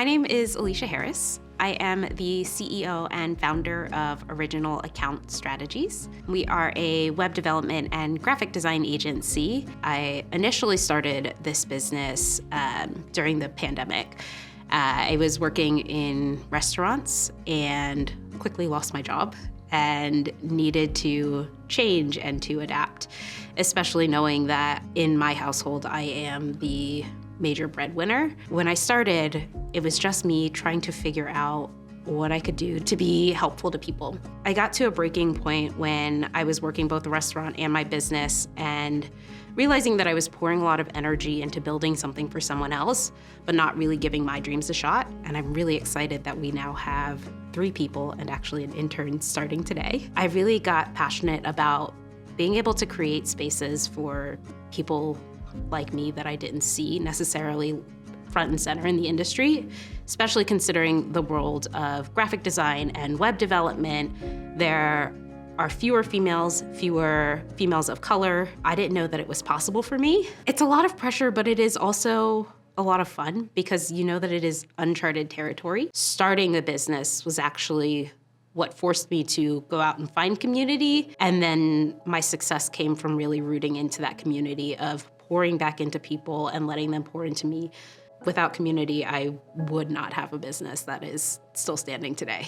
My name is Alisha Harris. I am the CEO and founder of Original Account Strategies. We are a web development and graphic design agency. I initially started this business during the pandemic. I was working in restaurants and quickly lost my job and needed to change and to adapt, especially knowing that in my household, I am the major breadwinner. When I started, it was just me trying to figure out what I could do to be helpful to people. I got to a breaking point when I was working both the restaurant and my business and realizing that I was pouring a lot of energy into building something for someone else, but not really giving my dreams a shot. And I'm really excited that we now have 3 people and actually an intern starting today. I really got passionate about being able to create spaces for people like me that I didn't see necessarily front and center in the industry, especially considering the world of graphic design and web development. There are fewer females of color. I didn't know that it was possible for me. It's a lot of pressure, but it is also a lot of fun because you know that it is uncharted territory. Starting a business was actually what forced me to go out and find community. And then my success came from really rooting into that community of pouring back into people and letting them pour into me. Without community, I would not have a business that is still standing today.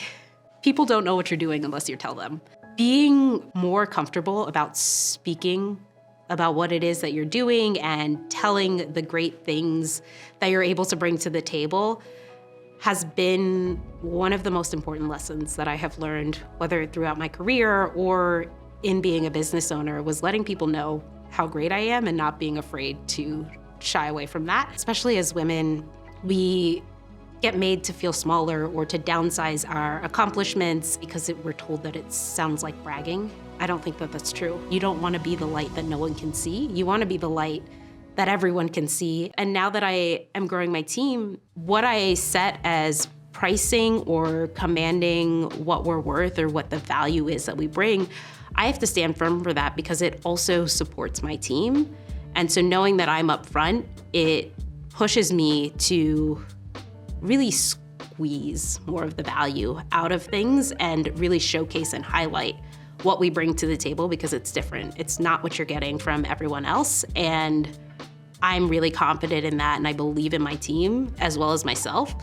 People don't know what you're doing unless you tell them. Being more comfortable about speaking about what it is that you're doing and telling the great things that you're able to bring to the table has been one of the most important lessons that I have learned, whether throughout my career or in being a business owner, was letting people know how great I am and not being afraid to shy away from that. Especially as women, we get made to feel smaller or to downsize our accomplishments because we're told that it sounds like bragging. I don't think that that's true. You don't want to be the light that no one can see. You want to be the light that everyone can see. And now that I am growing my team, what I set as pricing or commanding what we're worth or what the value is that we bring, I have to stand firm for that because it also supports my team. And so knowing that I'm up front, it pushes me to really squeeze more of the value out of things and really showcase and highlight what we bring to the table because it's different. It's not what you're getting from everyone else. And I'm really confident in that, and I believe in my team as well as myself.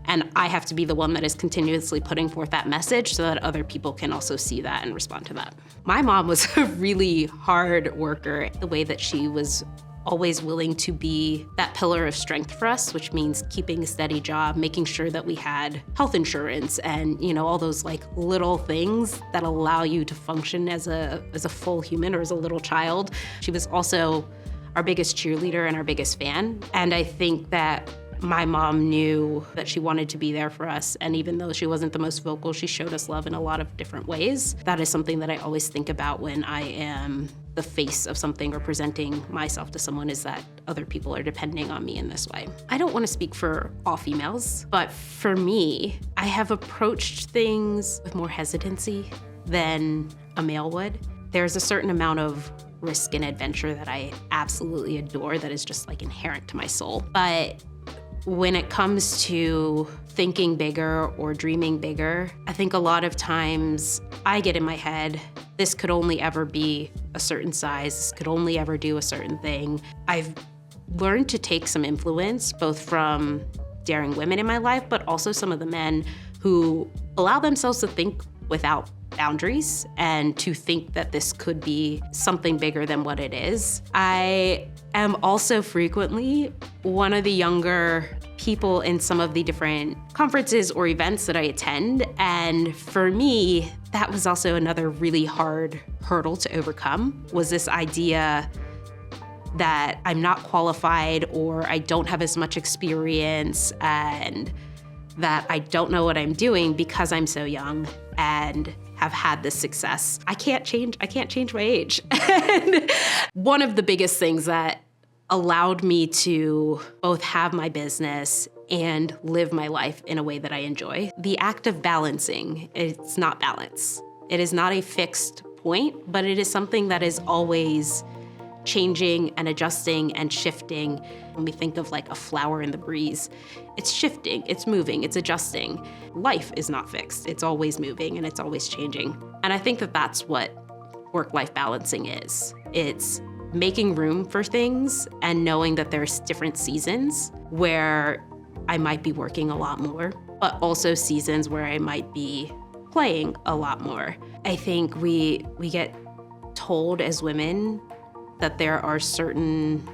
And I have to be the one that is continuously putting forth that message so that other people can also see that and respond to that. My mom was a really hard worker, the way that she was always willing to be that pillar of strength for us, which means keeping a steady job, making sure that we had health insurance and, all those like little things that allow you to function as a full human or as a little child. She was also our biggest cheerleader and our biggest fan. And I think that my mom knew that she wanted to be there for us. And even though she wasn't the most vocal, she showed us love in a lot of different ways. That is something that I always think about when I am the face of something or presenting myself to someone, is that other people are depending on me in this way. I don't want to speak for all females, but for me, I have approached things with more hesitancy than a male would. There's a certain amount of risk and adventure that I absolutely adore that is just like inherent to my soul. But when it comes to thinking bigger or dreaming bigger, I think a lot of times I get in my head, this could only ever be a certain size, this could only ever do a certain thing. I've learned to take some influence, both from daring women in my life, but also some of the men who allow themselves to think without boundaries and to think that this could be something bigger than what it is. I am also frequently one of the younger people in some of the different conferences or events that I attend. And for me, that was also another really hard hurdle to overcome, was this idea that I'm not qualified or I don't have as much experience and that I don't know what I'm doing because I'm so young and have had this success. I can't change my age. And one of the biggest things that allowed me to both have my business and live my life in a way that I enjoy, the act of balancing, it's not balance. It is not a fixed point, but it is something that is always changing and adjusting and shifting. When we think of like a flower in the breeze, it's shifting, it's moving, it's adjusting. Life is not fixed. It's always moving and it's always changing. And I think that that's what work-life balancing is. It's making room for things and knowing that there's different seasons where I might be working a lot more, but also seasons where I might be playing a lot more. I think we get told as women that there are certain,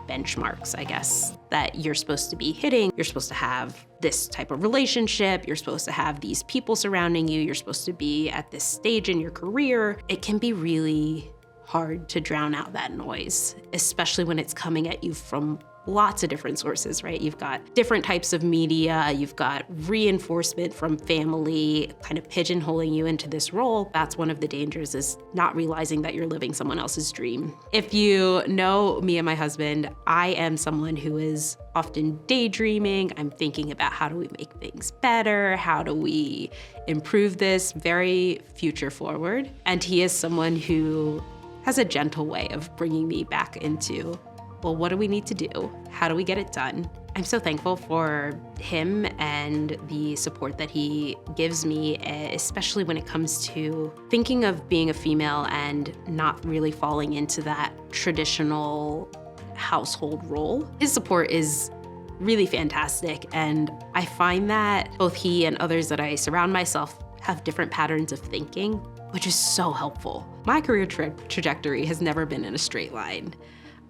benchmarks, I guess, that you're supposed to be hitting. You're supposed to have this type of relationship. You're supposed to have these people surrounding you. You're supposed to be at this stage in your career. It can be really hard to drown out that noise, especially when it's coming at you from lots of different sources, right? You've got different types of media, you've got reinforcement from family, kind of pigeonholing you into this role. That's one of the dangers, is not realizing that you're living someone else's dream. If you know me and my husband, I am someone who is often daydreaming. I'm thinking about how do we make things better? How do we improve this? Very future forward. And he is someone who has a gentle way of bringing me back into, well, what do we need to do? How do we get it done? I'm so thankful for him and the support that he gives me, especially when it comes to thinking of being a female and not really falling into that traditional household role. His support is really fantastic, and I find that both he and others that I surround myself have different patterns of thinking, which is so helpful. My career trajectory has never been in a straight line.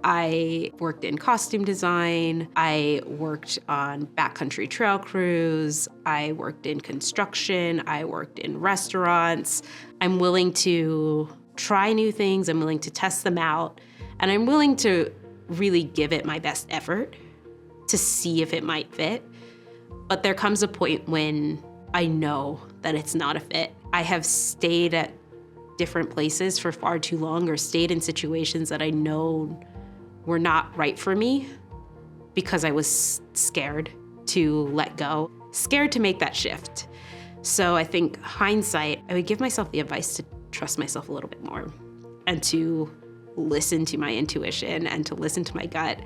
I worked in costume design, I worked on backcountry trail crews, I worked in construction, I worked in restaurants. I'm willing to try new things, I'm willing to test them out, and I'm willing to really give it my best effort to see if it might fit. But there comes a point when I know that it's not a fit. I have stayed at different places for far too long, or stayed in situations that I know were not right for me because I was scared to let go, scared to make that shift. So I think hindsight, I would give myself the advice to trust myself a little bit more and to listen to my intuition and to listen to my gut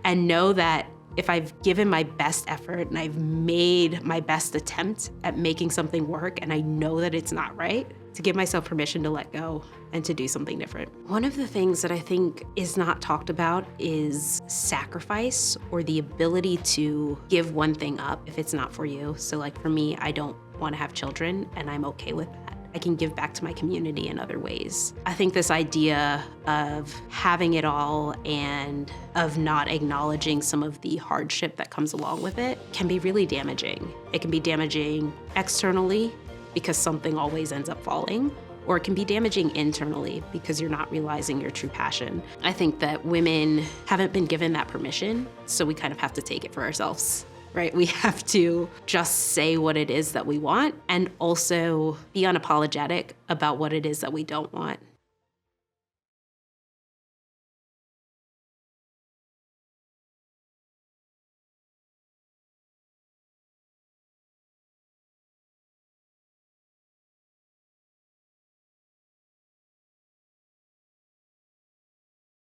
and know that if I've given my best effort and I've made my best attempt at making something work and I know that it's not right, to give myself permission to let go and to do something different. One of the things that I think is not talked about is sacrifice, or the ability to give one thing up if it's not for you. So like for me, I don't want to have children and I'm okay with that. I can give back to my community in other ways. I think this idea of having it all and of not acknowledging some of the hardship that comes along with it can be really damaging. It can be damaging externally because something always ends up falling, or it can be damaging internally because you're not realizing your true passion. I think that women haven't been given that permission, so we kind of have to take it for ourselves, right? We have to just say what it is that we want and also be unapologetic about what it is that we don't want.